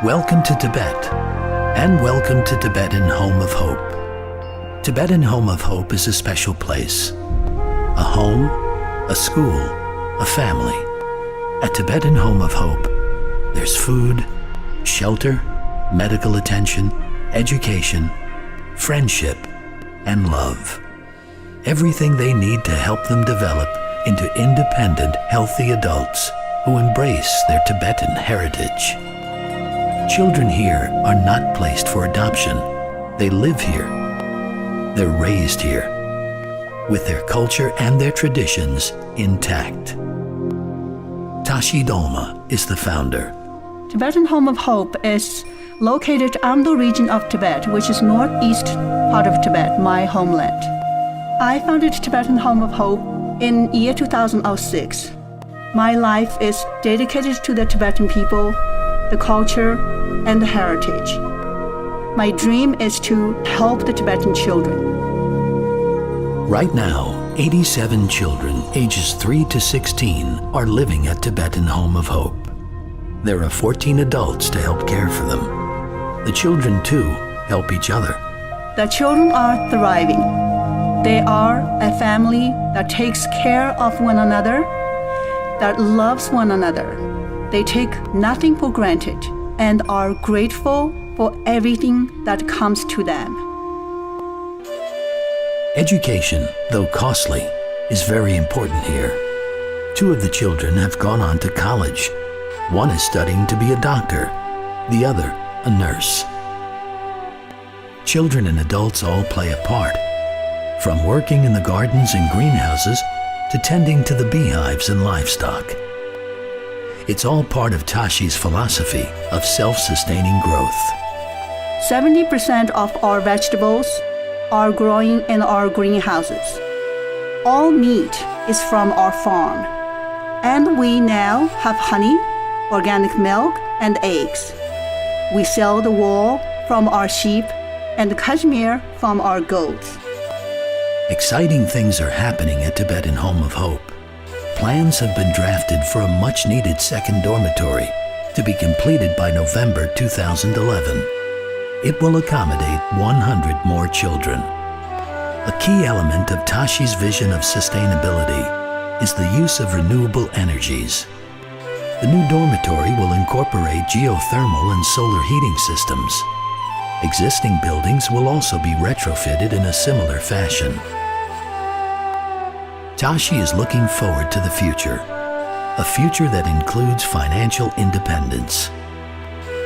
Welcome to Tibet, and welcome to Tibetan Home of Hope. Tibetan Home of Hope is a special place. A home, a school, a family. At Tibetan Home of Hope, there's food, shelter, medical attention, education, friendship, and love. Everything they need to help them develop into independent, healthy adults who embrace their Tibetan heritage. Children here are not placed for adoption. They live here. They're raised here, with their culture and their traditions intact. Tashi Dolma is the founder. Tibetan Home of Hope is located in the region of Tibet, which is northeast part of Tibet, my homeland. I founded Tibetan Home of Hope in year 2006. My life is dedicated to the Tibetan people, the culture, and the heritage. My dream is to help the Tibetan children. Right now, 87 children ages 3 to 16 are living at Tibetan Home of Hope. There are 14 adults to help care for them. The children, too, help each other. The children are thriving. They are a family that takes care of one another, that loves one another. They take nothing for granted and are grateful for everything that comes to them. Education, though costly, is very important here. 2 of the children have gone on to college. One is studying to be a doctor, the other a nurse. Children and adults all play a part, from working in the gardens and greenhouses to tending to the beehives and livestock. It's all part of Tashi's philosophy of self-sustaining growth. 70% of our vegetables are growing in our greenhouses. All meat is from our farm. And we now have honey, organic milk, and eggs. We sell the wool from our sheep and the cashmere from our goats. Exciting things are happening at Tibetan Home of Hope. Plans have been drafted for a much-needed second dormitory to be completed by November 2011. It will accommodate 100 more children. A key element of Tashi's vision of sustainability is the use of renewable energies. The new dormitory will incorporate geothermal and solar heating systems. Existing buildings will also be retrofitted in a similar fashion. Tashi is looking forward to the future, a future that includes financial independence.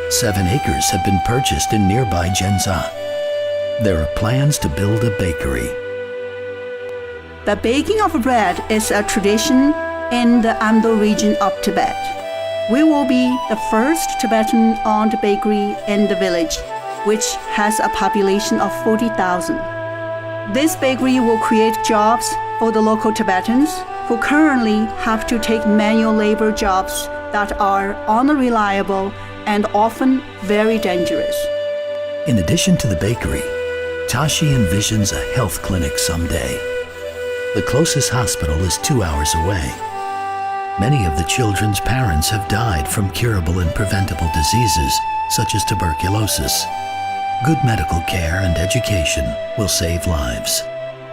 7 acres have been purchased in nearby Genza. There are plans to build a bakery. The baking of bread is a tradition in the Amdo region of Tibet. We will be the first Tibetan-owned bakery in the village, which has a population of 40,000. This bakery will create jobs for the local Tibetans who currently have to take manual labor jobs that are unreliable and often very dangerous. In addition to the bakery, Tashi envisions a health clinic someday. The closest hospital is 2 hours away. Many of the children's parents have died from curable and preventable diseases such as tuberculosis. Good medical care and education will save lives.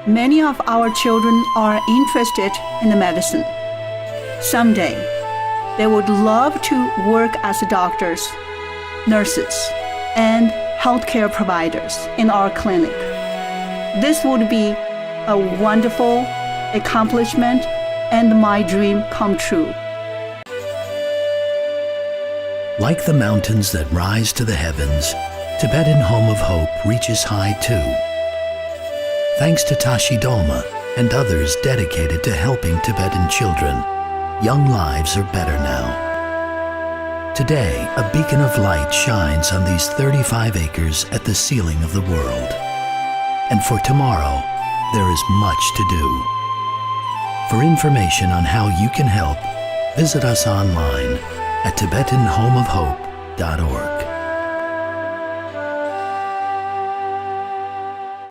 Many of our children are interested in the medicine. Someday, they would love to work as doctors, nurses, and healthcare providers in our clinic. This would be a wonderful accomplishment and my dream come true. Like the mountains that rise to the heavens, Tibetan Home of Hope reaches high too. Thanks to Tashi Dolma and others dedicated to helping Tibetan children, young lives are better now. Today, a beacon of light shines on these 35 acres at the ceiling of the world. And for tomorrow, there is much to do. For information on how you can help, visit us online at TibetanHomeofHope.org.